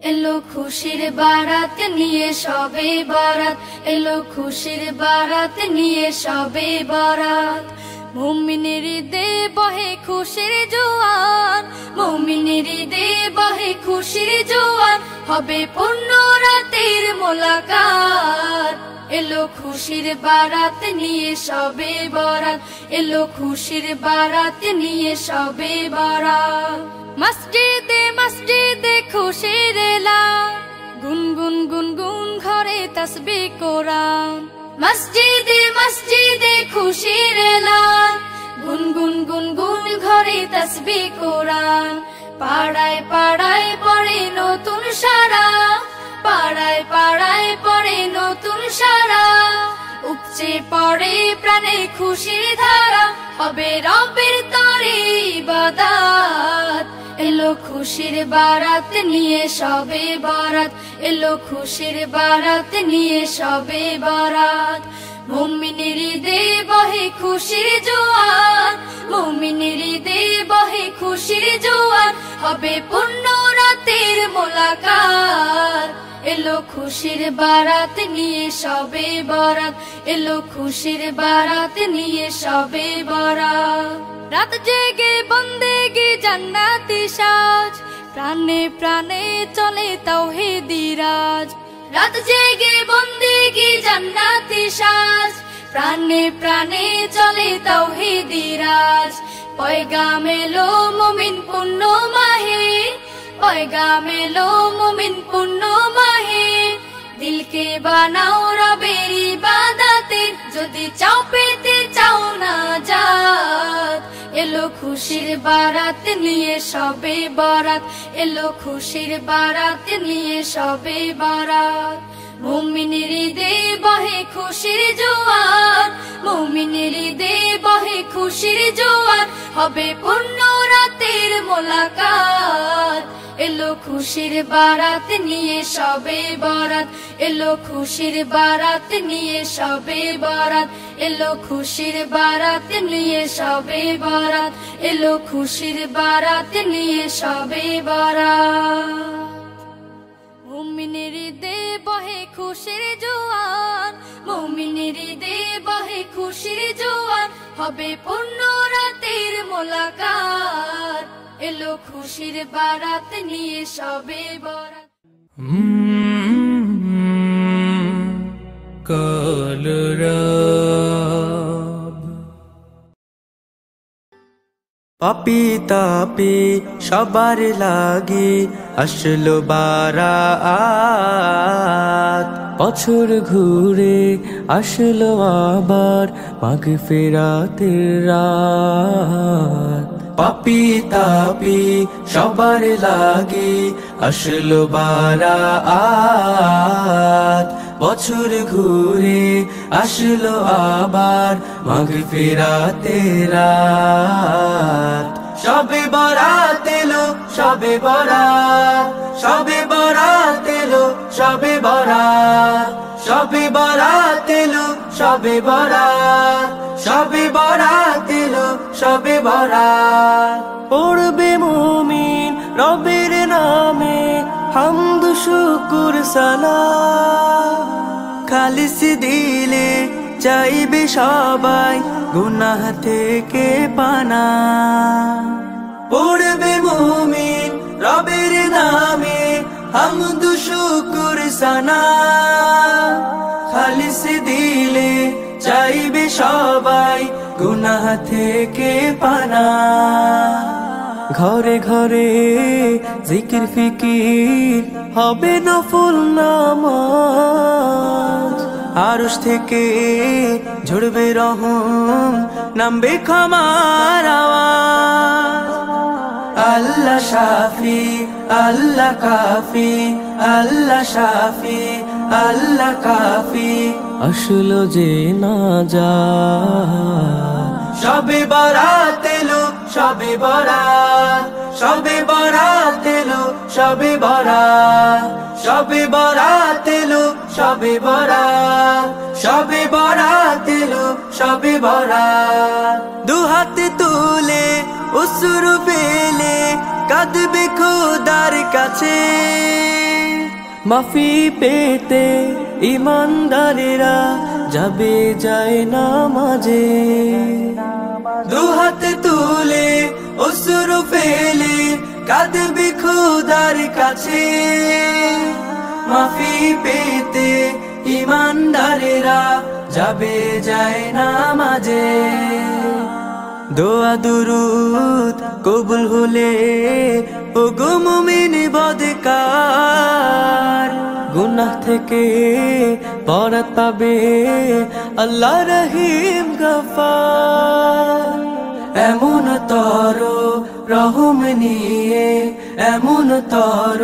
এলো খুশির বারাত নিয়ে সবে বরাত, এলো খুশির বারাত নিয়ে সবে বরাত। মুমিনের হৃদে বহে খুশির জোয়ার, মুমিনের হৃদে বহে খুশির জোয়ার, হবে পূর্ণ রাতের মোলাকাত। এলো খুশির বারাত নিয়ে সবে বরাত, এলো খুশির বারাত নিয়ে সবে বরাত। মসজিদে মসজিদে খুশির এলান, গুনগুন গুনগুন ঘরে তাসবিহ কোরআন। মসজিদে মসজিদে খুশির এলান, গুনগুন গুনগুন ঘরে তাসবিহ কোরআন। পাড়ায় পাড়ায় পড়ে নতুন সারা, পাড়ায় পাড়ায় পড়ে নতুন সারা। উপচে পড়ে প্রাণে খুশির ধারা, হবে রবের তরে ইবাদত। এলো খুশির বারাত নিয়ে সবে বরাত, এলো খুশির বারাত নিয়ে সবে বরাত। মুমিনের হৃদে বহে খুশির জোয়ার, মুমিনের হৃদে বহে খুশির জোয়ার, হবে পূর্ণ রাতের মোলাকাত। এলো খুশির বারাত নিয়ে সবে বরাত, এলো খুশির বারাত নিয়ে সবে বরাত। রাত জেগে বন্দেগি জান্নাতি সাজ, প্রাণে প্রাণে চলে তাওহীদি রাজ। রাত জেগে বন্দেগি জান্নাতি সাজ, প্রাণে প্রাণে চলে তাওহীদি রাজ। পয়গাম এলো মুমিন পূর্ণ মাহে, পয়গাম এলো মুমিন পূর্ণ মাহে। দিলকে বানাও রবের ইবাদতে, যদি চাও পেতে চাও না জাত। এলো খুশির বারাত নিয়ে সবে বরাত, এলো খুশির বারাত নিয়ে সবে বরাত। মুমিনের হৃদে বহে খুশির জোয়ার, মুমিনের হৃদে বহে খুশির জোয়ার, হবে পূর্ণ রাতের মোলাকাত। এলো খুশির বারাত নিয়ে সবে বরাত, এলো খুশির বারাত নিয়ে সবে বরাত, এলো খুশির বারাত নিয়ে সবে বরাত, এলো খুশির বারাত নিয়ে সবে বরাত। মুমিনের হৃদে বহে খুশির জোয়ার, মুমিনের হৃদে বহে খুশির জোয়ার, হবে পূর্ণ রাতের মোলাকাত। এলো খুশির বারাত নিয়ে সবে বরাত। পাপি তাপি সবার লাগি আসলো বারাত, বছর ঘুরে আসলো আবার মাগফিরাতের রাত। পাপি তাপি সবার লাগি আসলো বারাত, বছর ঘুরে আসলো আবার মাগফিরাতের রাত। সবে বরাত এলো সবে বরাত, সবে বরাত এলো সবে বরাত, সবে বরাত এলো সবে বরাত, সবে বরাত এলো সবে বরাত। পড়বে মুমিন রবের নামে হামদ শুকুর সালাত, খালিস দিলে চাইবে সবাই গুনাহ থেকে পানা। পড়বে মুমিন রবের নামে হামদ শুকুর সানা, খালিস দিলে চাইবে সবাই গুনাহ থেকে পানা। ঘরে ঘরে জিকির ফিকির হবে নফল নামাজ, আরশ থেকে ঝরবে রহম নামবে ক্ষমার আওয়াজ। আল্লাহ শাফি আল্লাহ কাফি, আল্লাহ শাফি আল্লাহ কাফি, আসলো যে নাজাত। সবে বরাত এলো সবে বরাত, সবে বরাত এলো সবে বরাত, সবে বরাত এলো সবে বরাত, সবে বরাত এলো সবে বরাত। দুহাতে তুলে অশ্রু ফেলে কাঁদবে খোদার কাছে, মাফি পেতে ইমানদারেরা যাবে যায় নামাজে। দুহাত তুলে অশ্রু ফেলে কাঁদবে খোদার কাছে, মাফি পেতে ইমানদারেরা যাবে যায় নামাজে। দোয়া দুরুদ কবুল হলে ও গো মুমিন বদকার, গুনাহ থেকে পরাত পাবে আল্লাহ রহিম গফার। এমন তর রহম নিয়ে, এমন তর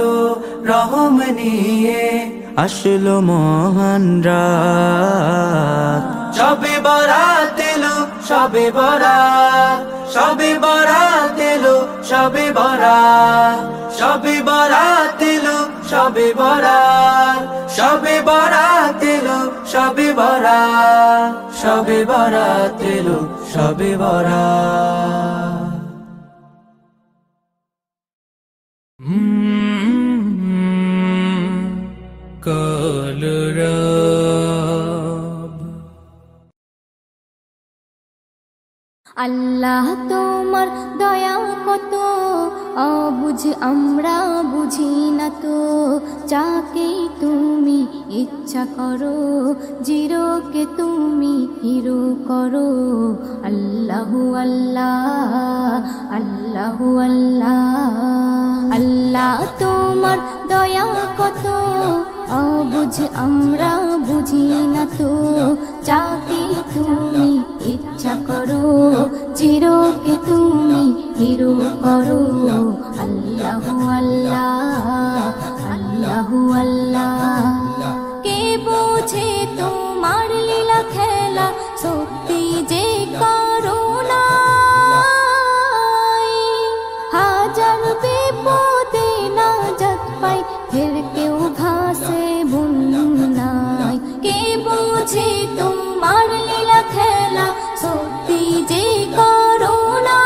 রহম নিয়ে আসলো মহান রাত। শবে বরাত এলো, শবে বরাত, শবে বরাত এলো, শবে বরাত, শবে বরাত এলো, শবে বরাত, শবে বরাত এলো, শবে বরাত, শবে বরাত এলো, শবে বরাত। আল্লাহ তোমার দয়া কত অবুঝ আমরা বুঝি না তো, যাকে তুমি ইচ্ছা করো জিরোকে তুমি হিরো করো। আল্লাহু আল্লাহ, আল্লাহু আল্লাহ। আল্লাহ তোমার দয়া কত অবুঝ আমরা বুঝি না তো, যাকে তুমি ইচ্ছা করো জিরোকে তুমি হিরো করো। আল্লাহু আল্লাহ, আল্লাহু আল্লাহ। কে বোঝে তোমার লীলা খেলা, সত্যি যে করুণা। হাজার বিপদে নাজাত পাই, ফের কেউ ভাসে বন্যায়। কে বোঝে তোমার লীলা খেলা, সত্যি যে করুণা।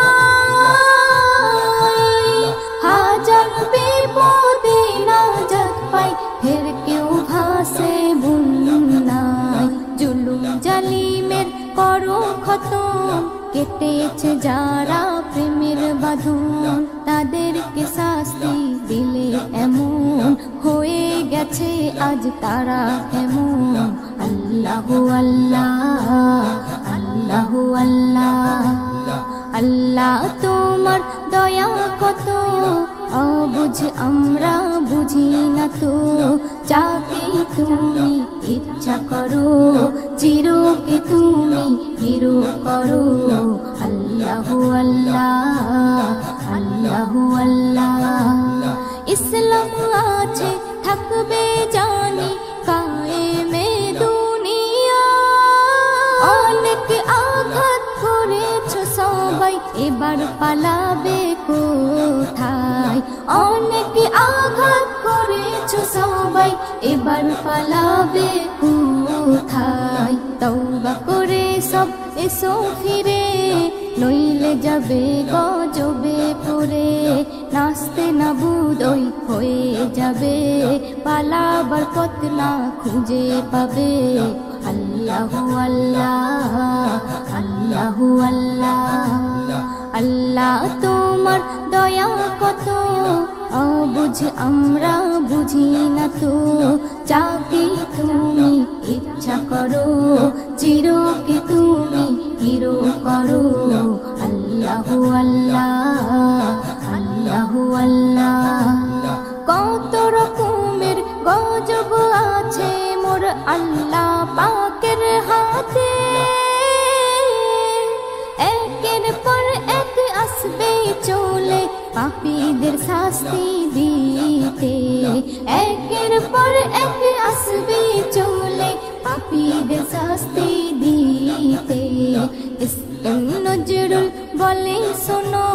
হাজার বিপদে নাজাত পাই, ফের কেউ ভাসে বন্যায়। জুলুম জালিমের করো খতম, কেটেছে যারা প্রেমের বাঁধন, তাদেরকে শাস্তি দিলে এমন হয়ে গেছে আজ তারা কেমন। আল্লাহু আল্লাহ, আল্লাহু আল্লাহ। আল্লাহ তোমার দয়া কত অবুঝ আমরা বুঝি না তো, যাকে তুমি ইচ্ছা করো জিরোকে তুমি হিরো করো। আল্লাহু আল্লাহ, আল্লাহু আল্লাহ। ইসলাম আছে থাকবে জানি কায়েমে দুনিয়া, অনেক আঘাত করেছো সবাই এবার পালাবে কোথায়। অনেক আঘাত করেছো সবাই এবার পালাবে কোথায়। তওবা করে সব এসো ফিরে, নইলে যাবে গজবে পড়ে। নাচতে না বুদই হয়ে যাবে, পালাবার পথ না খুঁজে পাবে। আল্লাহু আল্লাহ, আল্লাহু আল্লাহ। আল্লাহ তোমার দয়া কত অবুঝ আমরা বুঝি না তো, যাকে তুমি ইচ্ছা করো চিরকে তুমি হিরো করো। আল্লাহু আল্লাহ, আল্লাহু আল্লাহ। কত রকমের গজব আছে মোর আল্লাহ পাকের হাতে, একের পর এক আসবে চলে পাপীদের শাস্তি দিতে। একের পর এক আসবে চলে পাপীদের শাস্তি দিতে। নজরুল বলে শোনো,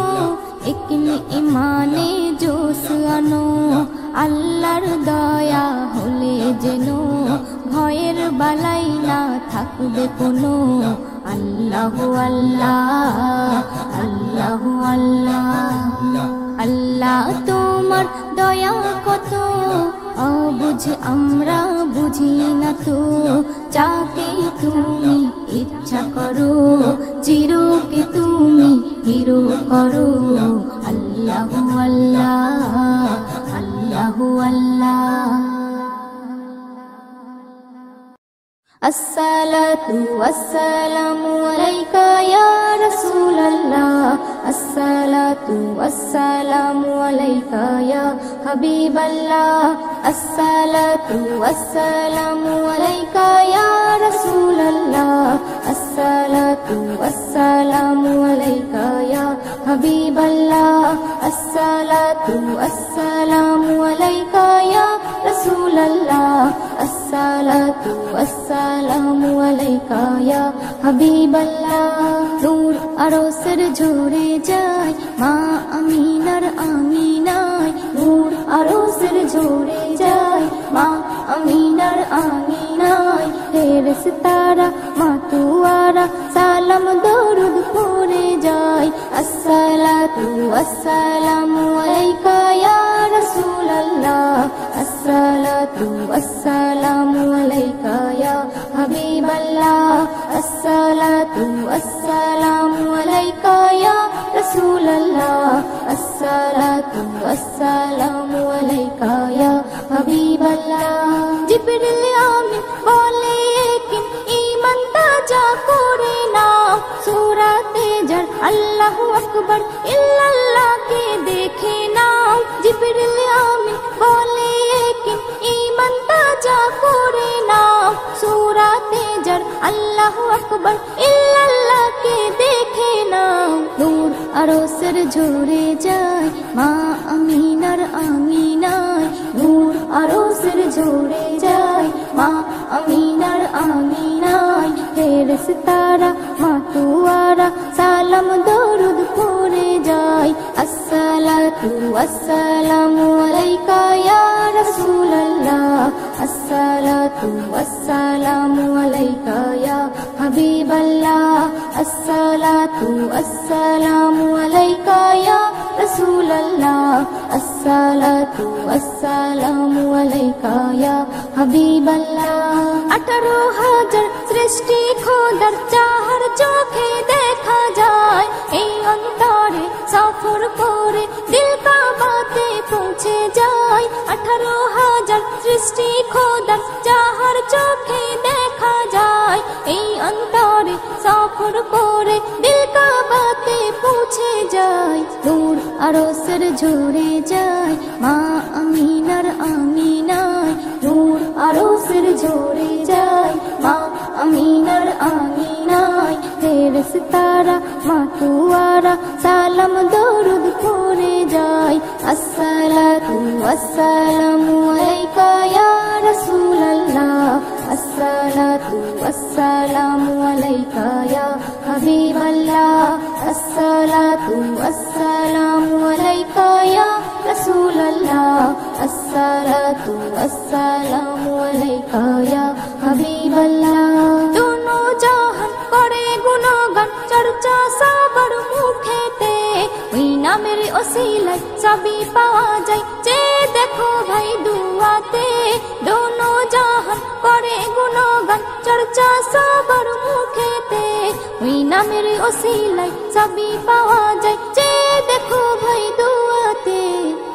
একনি ইমানে জোশ আনো। আল্লাহর দয়া হলে যেন ভয়ের বালাই না থাকবে কোনো। আল্লাহু আল্লাহ, আল্লাহু আল্লাহ। আল্লাহ তোমার দয়া কত অবুঝ বুঝ আমরা বুঝি না তো, যাকে তুমি ইচ্ছা করো চিরকে তুমি হিরো করো। আল্লাহু আল্লাহ, আল্লাহু আল্লাহ। আসসালাতু ওয়াসসালামু আলাইকা ইয়া রাসূলাল্লাহ, আসসালাতু ওয়াসসালামু আলাইকা ইয়া হাবিবাল্লাহ, আসসালাতু ওয়াসসালামু আলাইকা ইয়া রাসূলাল্লাহ, আসসালাতু ওয়াসসালামু আলাইকা ইয়া হাবিবাল্লাহ, আসসালাতু ওয়াসসালামু আলাইকা ইয়া রাসূলাল্লাহ, আসসালাতু ওয়াসসালামু আলাইকা ইয়া হাবিবাল্লাহ। নূর আরশের ঝরে যায় মা আমিনার আমিনায়, নূর আরশের ঝরে যায় মা আমিনার আমিনায়। ফেরেশতারা মাতুয়ারা সালাম দরুদ পড়ে যায়। আসসালাতু ওয়াসসালামু আলাইকা ইয়া রাসূলাল্লাহ, আসসালাতু ওয়াসসালামু আলাইকা ইয়া হাবিবাল্লাহ, আসসালাতু ওয়াসসালামু আলাইকা ইয়া রাসূলাল্লাহ, আসসালাতু ওয়াসসালামু আলাইকা ইয়া হাবিবাল্লাহ। জিবরিল আমিন বলে কি ঈমান তাজা করে নাও, সূরাতে জার আল্লাহু আকবার ইল্লাল্লাহকে দেখে নাও। জিবরিল আমিন বলে কি ঈমান তাজা করে নাও, সূরাতে জার আল্লাহু আকবার ইল্লাল্লাহকে দেখে নাও। নূর আরশের ঝরে যায় মা আমিনার আমিনায়, নূর আরশের ঝরে যায় মা আমিনার আমিনায়। ফেরেশতারা মাতুয়ারা সালাম দরুদ পড়ে যায়। আসসালাতু ওয়াসসালামু আলাইকা ইয়া রাসূলাল্লাহ, আসসালাতু ওয়াসসালামু আলাইকা ইয়া হাবিবাল্লাহ, আসসালাতু ওয়াসসালামু আলাইকা ইয়া রাসূলাল্লাহ, আসসালাতু ওয়াসসালামু আলাইকা ইয়া হাবিবাল্লাহ। 18,000 সৃষ্টি খোদার চাহার চোখে দেখা যায়, এই অন্তরে সফর করে দিল কাবাতে পৌঁছে যায়। 18,000 সৃষ্টি খোদার চাহার চোখে দেখা যায়, এই অন্তরে সফর করে দিল কাবাতে পৌঁছে যায়। নূর আরশের ঝরে যায় মা আমিনার আমিনায়, নূর আরশের ঝরে যায় মা আমিনার আমিনায়। ফেরেশতারা মাতুয়ারা সালাম দরুদ পড়ে যায়। আসসালাতু ওয়াসসালামু আলাইকা ইয়া রাসূলাল্লাহ, আসসালাতু ওয়াসসালামু আলাইকা ইয়া হাবিবাল্লাহ, আসসালাতু ওয়াসসালামু আলাইকা ইয়া রাসূলাল্লাহ, আসসালাতু ওয়াসসালামু আলাইকা ইয়া হাবিবাল্লাহ। দোনো জাহান করে গুণগান চর্চা সবার মুখেতে, ওই নামের ওসিলায় সবই পাওয়া যায় যে দেখো ভাই দুয়াতে। দোনো জাহান করে গুণগান চর্চা সবার মুখেতে, ওই নামের ওসিলায় সবই পাওয়া যায় যে দেখো ভাই দুয়াতে।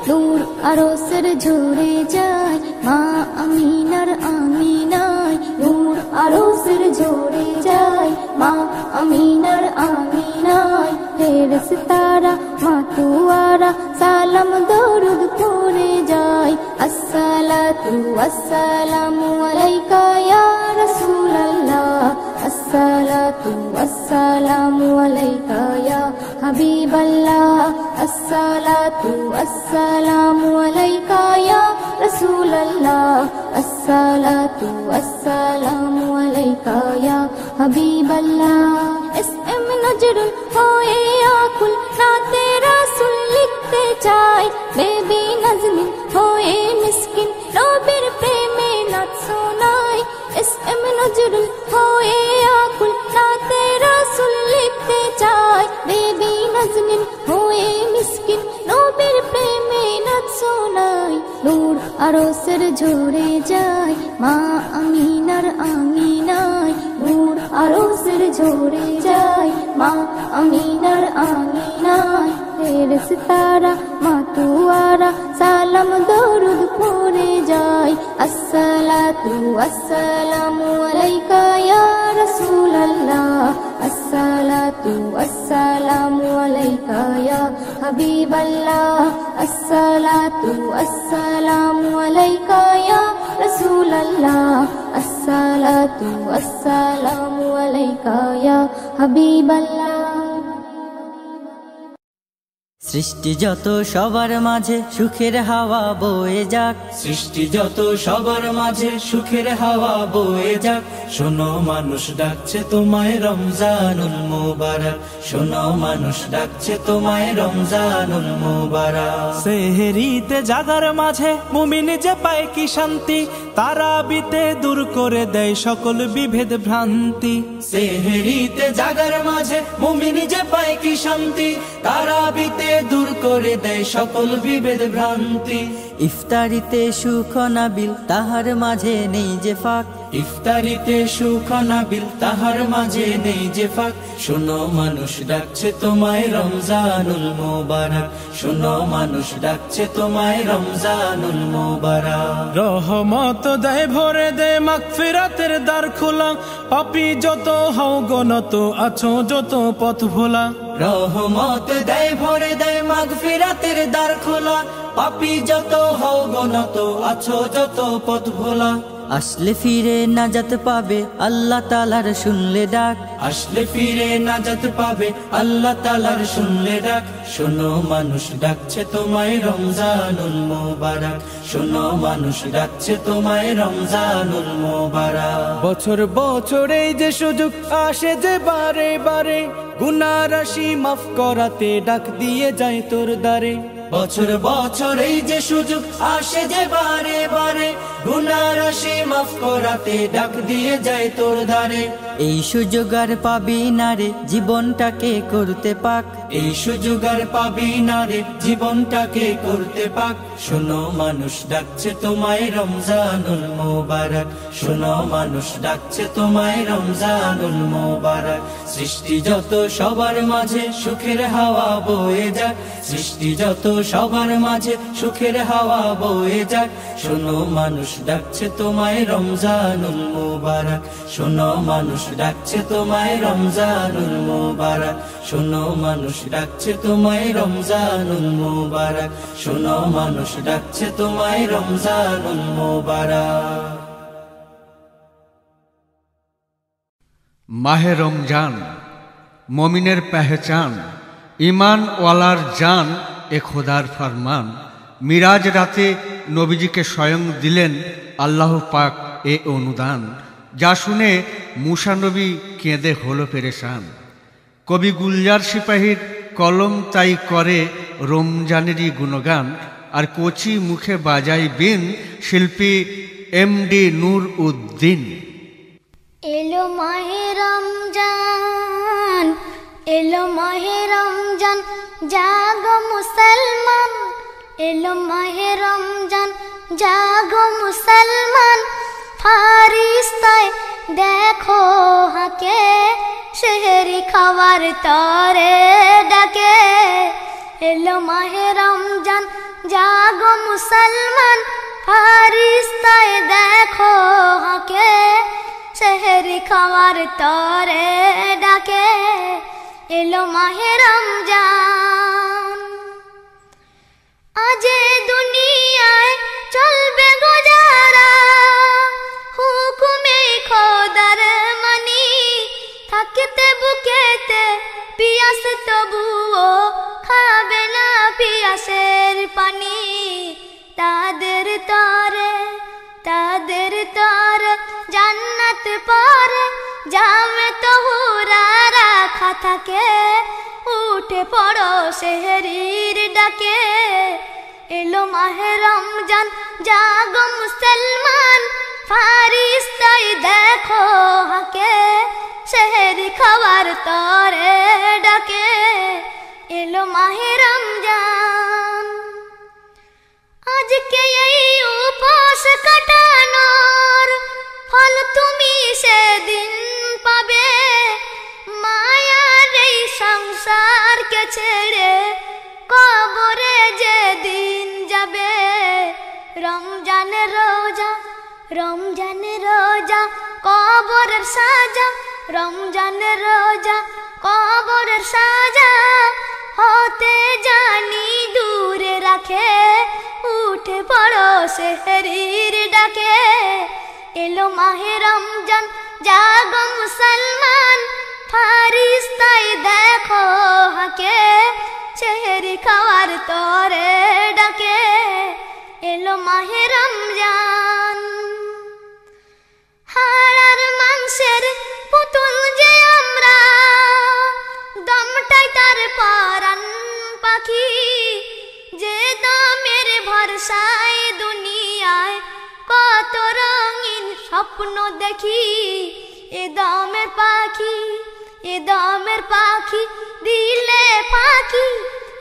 নূর আরশের ঝরে যায় মা আমিনার আমিনায়, নূর আরশের ঝরে যায় মা আমিনার আমিনায়। ফেরেশতারা মাতুয়ারা সালাম দরুদ পড়ে যায়। আসসালাতু ওয়াসসালামু আলাইকা ইয়া রাসূলাল্লাহ, আসসালাতু ওয়াসসালামু আলাইকা ইয়া হাবিবাল্লাহ, আসসালাতু ওয়াসসালামু আলাইকা ইয়া রাসূলাল্লাহ, আসসালাতু ওয়াসসালামু আলাইকা ইয়া হাবিবাল্লাহ। এসএম নজরুল হয়ে আকুল নাতে রাসূল লিখতে চাই, বেবি নাজনীন হয়ে মিসকিন নবীর প্রেমে নাচ শোনাই। এসএম নজরুল হয়ে আকুল নাতে রাসূল লিখতে চাই, বেবি নাজনীন হয়ে মিসকিন নবীর প্রেমে নাচ শোনাই। নূর আরশের ঝরে যায় মা আমিনার আঙিনায়, নূর আরশের ঝরে যায় মা আমিনার আঙিনায়। ফেরেশতারা মাতুয়ারা সালাম দরুদ পড়ে যায়, আসসালাতু ওয়াসসালামু আলাইকা ইয়া রাসূলাল্লাহ, আসসালাতু ওয়াসসালামু আলাইকা ইয়া হাবিবাল্লাহ, আসসালাতু ওয়াসসালামু আলাইকা ইয়া রাসূলাল্লাহ, আসসালাতু ওয়াসসালামু আলাইকা ইয়া হাবিবাল্লাহ। সৃষ্টি যত সবার মাঝে সুখের হাওয়া বয়ে যাক, সৃষ্টি যত সবার মাঝে সুখের হাওয়া বয়ে যাক। শোনো মানুষ ডাকছে তোমায় রমজানুল মুবারক, শোনো মানুষ ডাকছে তোমায় রমজানুল মুবারক। সেহরিতে জাগার মাঝে মুমিন যে পায় কি শান্তি, তারাবিতে দূর করে দেয় সকল বিভেদ ভ্রান্তি। সেহরিতে জাগার মাঝে মুমিন যে পায় কি শান্তি, তারাবিতে দূর করে দেয় সকল বিভেদ ভ্রান্তি। ইফতারিতে সুখ নাবিল তাহার মাঝে নেই যে ফাঁক, ইফতারিতে সুখ নাবিল তাহার মাঝে নেই যে ফাঁক। শোনো মানুষ ডাকছে তোমায় রমজানুল মুবারক, শোনো মানুষ ডাকছে তোমায় রমজানুল মুবারক। রহমত দেয় ভরে দেয় মাগফিরাতের দ্বার খোলা, পাপী যত হও গনত আছো যত পথ ভোলা। রহমত দেয় ভরে দেয় মাগফিরাতের দ্বার খোলা, পাপী যত হও গনত আছো যত পথ ভোলা। আসলে ফিরে নাজাত পাবে আল্লাহ তাআলার শুনলে ডাক, আসলে ফিরে নাজাত পাবে আল্লাহ তাআলার শুনলে ডাক। শোনো মানুষ ডাকছে তোমায় রমজানুল মুবারক, শোনো মানুষ ডাকছে তোমায় রমজানুল মুবারক। বছর বছর এই যে সুযোগ আসে যে বারে বারে, গুনাহ রাশি মাফ করাতে ডাক দিয়ে যায় তোর দ্বারে। বছর বছর এই যে সুযোগ আসে যে বারে বারে, গুনাহ রাশি মাফ করাতে ডাক দিয়ে যায় তোর ধারে। এই সুযোগ আর পাবি না রে জীবনটাকে করতে পাক, এই সুযোগ আর পাবি না রে জীবনটাকে করতে পাক। শোনো মানুষ ডাকছে তোমায় রমজানুল মুবারক, শোনো মানুষ ডাকছে তোমায় রমজানুল মুবারক। সৃষ্টি যত সবার মাঝে সুখের হাওয়া বয়ে যাক, সৃষ্টি যত সবার মাঝে সুখের হাওয়া বয়ে যাক। শোনো মানুষ ডাকছে তোমায় রমজানুল মুবারক, শোনো মানুষ ডাকছে তোমায় রমজানুল মুবারক, শোনো মানুষ ডাকছে তোমায় রমজানুল মুবারক, শোনো মানুষ ডাকছে তোমায় রমজানুল মুবারক। মাহে রমজান মমিনের পেহচান, ইমান ওয়ালার জান এ খোদার ফরমান। মিরাজ রাতে নবীজিকে স্বয়ং দিলেন আল্লাহ পাক এ অনুদান, যা শুনে মুসা নবী কেঁদে হলো পেরেশান। কবি গুলজার সিপাহীর কলম তাই করে রমজানেরই গুণগান, আর কচি মুখে বাজাই বিন শিল্পী এমডি নূর উদ্দিন। এলো মাহে রমজান, এলো মাহে রমজান, জাগো মুসলমান, এলো মাহে রমজান, জাগো মুসলমান। ফারিস্তায় দেখো হাকে, সেহরি খাওয়ার তরে ডাকে। এলো মাহে রমজান, জাগো মুসলমান, ফারিস্তায় দেখো হাকে, সেহরি খাওয়ার তরে ডাকে। এলো মাহে রমজান, আজ দুনিয়ায় চলবে গুজারা, হুকুমে খোদার মানি। থাকতে বুকেতে পিয়াস তবুও খাবে না পিয়াসের পানি। তাদের তরে জান্নাত পারে জামে তহুরা রাখা থাকে। উঠে পড়ো সেহরির ডাকে। এলো মাহে রমজান, জাগো মুসলমান, ফারিস্তায় দেখো হাকে, সেহরি খাওয়ার তরে ডাকে। এলো মাহে রমজান, আজকে এই উপোস কাটানোর ফল তুমি সেদিন পাবে। মায়ার এই সংসারকে ছেড়ে কবরে যেদিন যাবে। রমজানের রোজা, রমজানের রোজা কবরের সাজা, রমজানের রোজা কবরের সাজা হতে জানি দূরে রাখে। উঠে পড়ো সেহরির ডাকে, এলো মাহে রমজান জাগো মুসলমান। ফারিস্তাই দেখো হাকে, সেহরি খাওয়ার তরে ডাকে। এলো মাহে রমজান। হাড়ার মাংসের পুতুল যে আমরা, দমটাই তার পরাণ পাখি। যে দমের ভরসায় দুনিয়ায় কত রঙিন স্বপ্ন দেখি। এ দমের পাখি, এ দমের পাখি দিলে পাখি,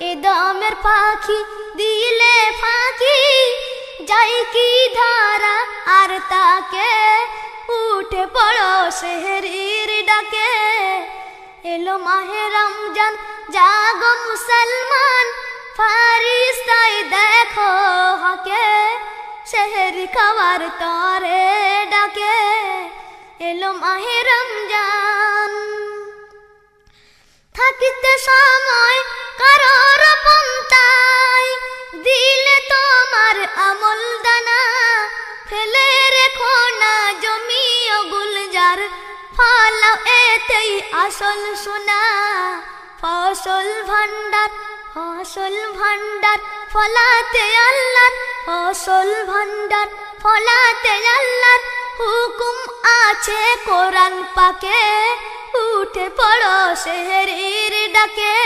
এ দমের পাখি দিলে ফাঁকি। যাই কি ধারা আর তাকে, উঠে পড়ো সেহরির ডাকে। এলো মাহে রমজান জাগো মুসলমান। ফারিস্তাই দেখো হাকে, সেহরি খাওয়ার তরে ডাকে। এলো মাহে রমজান। থাকিতে সময় কারোর পন্থায়, দিলে তোমার আমল দানা। ফেলে রেখো না জমিও গুলজার, ফলাও এতেই আসল সোনা। ফসল ভান্ডার, ফসল ভান্ডার ফলাতে আল্লাহর, ফসল ভান্ডার ফলাতে আল্লাহর হুকুম আছে কোরআন পাকে। উঠে পড়ো সেহরির ডাকে।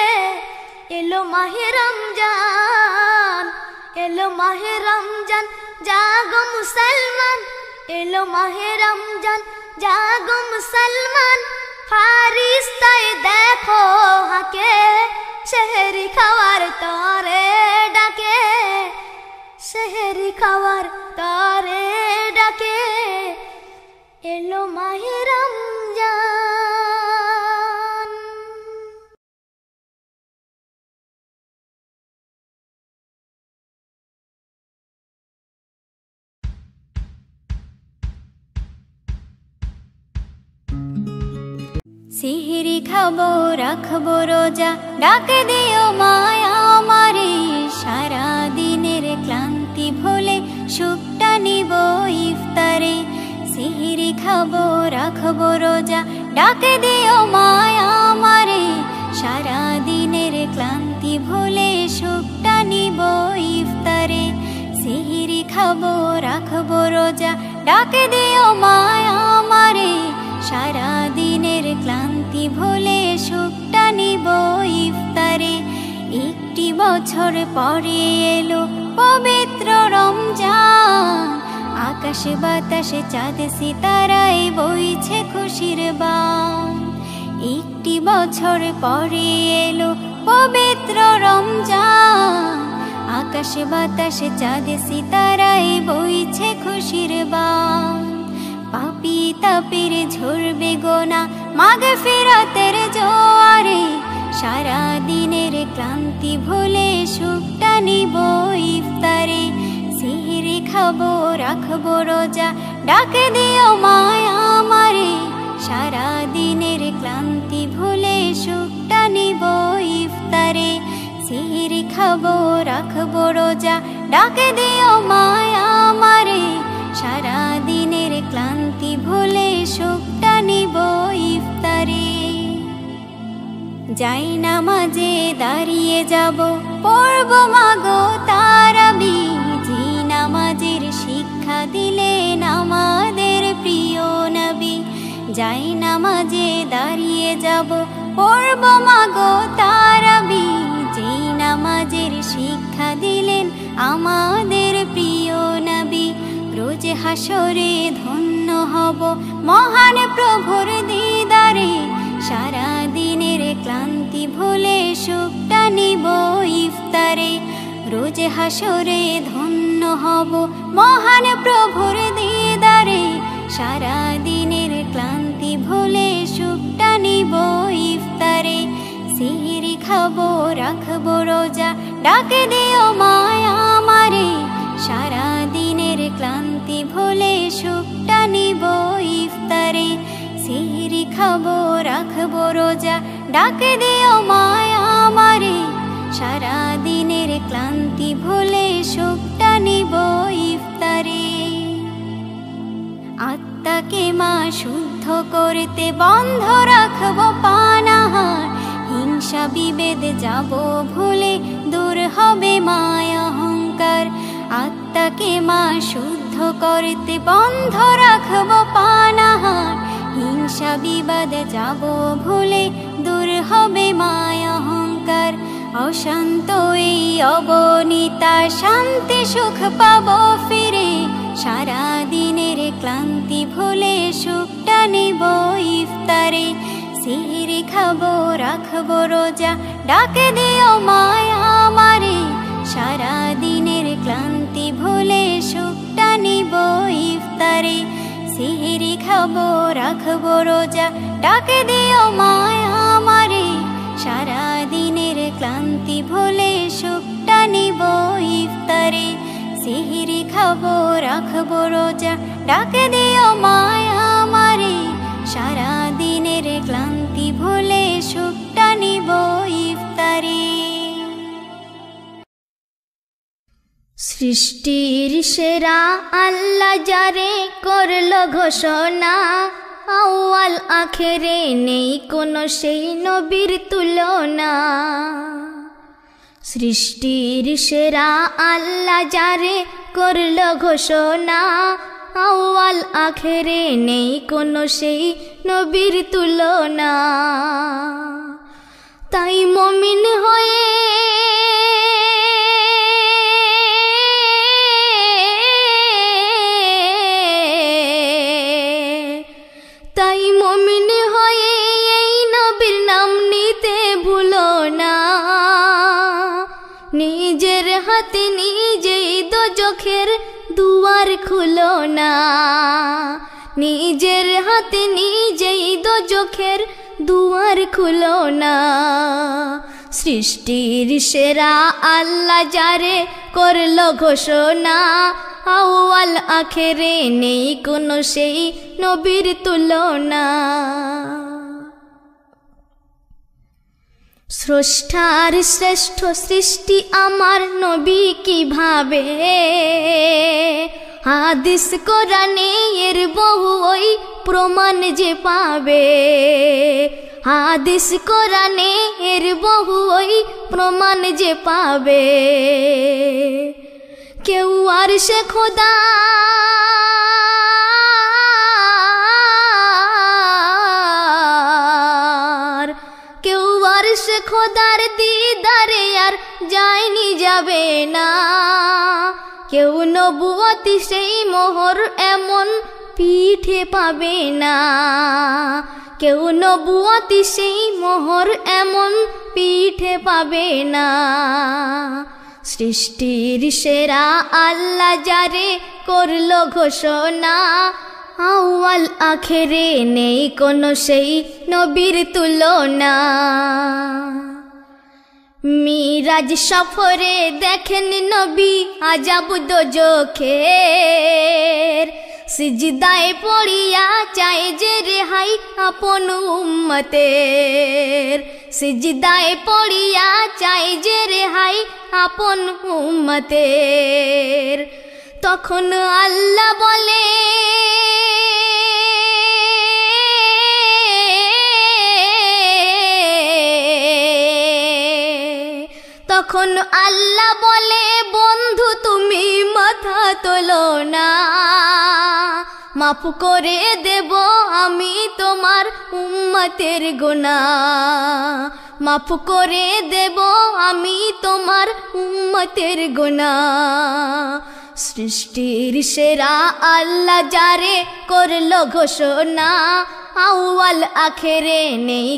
এলো মাহে রমজান, এলো মাহে রমজান জাগো মুসলমান। এলো মাহে রমজান জাগো মুসলমান। ফারিস্তাই দেখো হাকে, সেহরি খাওয়ার তরে ডাকে। সেহরি খাওয়ার তরে ডাকে। এলো মাহে রমজান। সিহরি খাবো রাখবো রোজা, ডাকে দিও মায়া আমারে। সারা দিনের ক্লান্তি ভুলে সুখটা নিব ইফতারে। সিহরি খাবো রাখবো রোজা, ডাকে দিও মায়া আমারে। সারা দিনের ক্লান্তি ভুলে সুখটা নিব ইফতারে। সিহরি খাবো রাখবো রোজা, ডাকে দিও মায়া আমারে। সারা দিনের ক্লান্তি ভুলে সুখটা নিব ইফতারে। একটি বছর পরে এলো পবিত্র রমজান। আকাশে বাতাসে চাঁদ সিতারায় বইছে খুশির বান। একটি বছর পরে এলো পবিত্র রমজান। আকাশে বাতাসে চাঁদ সিতারায় বইছে খুশির বান। পাপী তাপের ঝরবে গোনা মাগফিরাতের জোয়ারে। সারা দিনের ক্লান্তি ভুলে সুখটা নিব ইফতারে। সিহরি খাবো রাখবো রোজা, ডাকে দিও মায়া আমারে। সারা দিনের ক্লান্তি ভুলে সুখটা নিব ইফতারে। সিহরি খাবো রাখবো রোজা, ডাকে দিও মায়া আমারে। সারা দিনের ক্লান্তি ভুলে সুখটা নিব ইফতারে। যাই নামাজে দাঁড়িয়ে যাব, পড়ব মাগো তারাবি। যে নামাজের শিক্ষা দিলেন আমাদের প্রিয় নবী। যাই নামাজে দাঁড়িয়ে যাব, পড়ব মাগো তারাবি। যে নামাজের শিক্ষা দিলেন আমাদের প্রিয় নবী। রোজ হাসরে ধন্য হব মহান প্রভুর দিদারে। সারা দিনের ক্লান্তি ভুলে সুখটা নিব ইফতারে। রোজ হাসরে ধন্য হব মহান প্রভুর দিদারে। সারা দিনের ক্লান্তি ভুলে সুখটা নিব ইফতারে। সিহরি খাবো রাখবো রোজা, ডাকে দিও মায়া আমারে। সারা দিনের ক্লান্তি ভুলে সুখটা নিব ইফতারে। সিহরি খাবো রাখবো রোজা, ডাকে দিও মায়া আমারে। সারা দিনের ক্লান্তি ভুলে সুখটা নিব ইফতারে। আত্মাকে মা শুদ্ধ করতে বন্ধ রাখবো পানাহার। হিংসা বিভেদ যাব ভুলে, দূর হবে মায়া অহংকার। আত্মাকে মা শুদ্ধ করতে বন্ধ রাখবো পানাহার। হিংসা বিবাদ যাব ভুলে, দূর হবে মায়া অহংকার। অশান্ত এই অবনীতা শান্তি সুখ পাবো ফিরে। সারা দিনের ক্লান্তি ভুলে সুখটা নিব ইফতারে। সিহরি খাবো রাখবো রোজা, ডাকে দিও মায়া আমারে। সারা দিনের ক্লান্তি ভুলে সুখটা নিব ইফতারে। সিহরি খাবো রাখবো রোজা, ডাকে দিও মায়া আমারে। সারা দিনের ক্লান্তি ভুলে সুখটা নিব ইফতারে। সিহরি খাবো রাখবো রোজা, ডাকে দিও মায়া আমারে। সারা দিনের ক্লান্তি ভুলে সুখটা নিব ইফতারে। সৃষ্টির সেরা আল্লাহ যারে করলো ঘোষণা, আউয়াল আখেরে নেই কোনো সেই নবীর তুলনা। সৃষ্টির সেরা আল্লাহ যারে করলো ঘোষণা, আউয়াল আখেরে নেই কোনো সেই নবীর তুলনা। তাই মুমিন হয়ে এই নবীর নাম নিতে ভুলো না। নিজের হাতে নিজেই দোজখের দুয়ার খুলো না। নিজের হাতে নিজেই দোজখের দুয়ার খুলো না। সৃষ্টির সেরা আল্লাহ যারে করলো ঘোষণা, আউয়াল আখেরে নেই কোনো সেই নবীর তুলনা। স্রষ্টার শ্রেষ্ঠ সৃষ্টি আমার নবী কিভাবে, হাদিস কোরআনে এর বহু ওই প্রমাণ যে পাবে। হাদিস কোরআনে এর বহু ওই প্রমাণ যে পাবে। কেউ আর সে খোদা কেউ আর সে খোদার দিদারে আর যায়নি যাবে না। কেউ নবুয়তি সেই মোহর এমন পিঠে পাবে না। কেউ নবুয়তি সেই মোহর এমন পিঠে পাবে না। সৃষ্টির সেরা আল্লাহ যারে করলো ঘোষণা, আউয়াল আখেরে নেই কোনো সেই নবীর তুলনা। মিরাজ সফরে দেখেন নবী আজাব দোজখের। সিজদায় পড়িয়া চাই যে রেহাই আপন উম্মতের। সিজদায় পড়িয়া চাই যে রেহাই আপন উম্মতের। তখন আল্লাহ বলে তখন আল্লাহ বলে বন্ধু তুমি মাথা তোলো না। মাফ করে দেব আমি তোমার উম্মতের গুনাহ। মাফ করে দেব আমি তোমার উম্মতের গুনাহ। সৃষ্টির সেরা আল্লাহ যারে করলো ঘোষণা, আউয়াল আখেরে নেই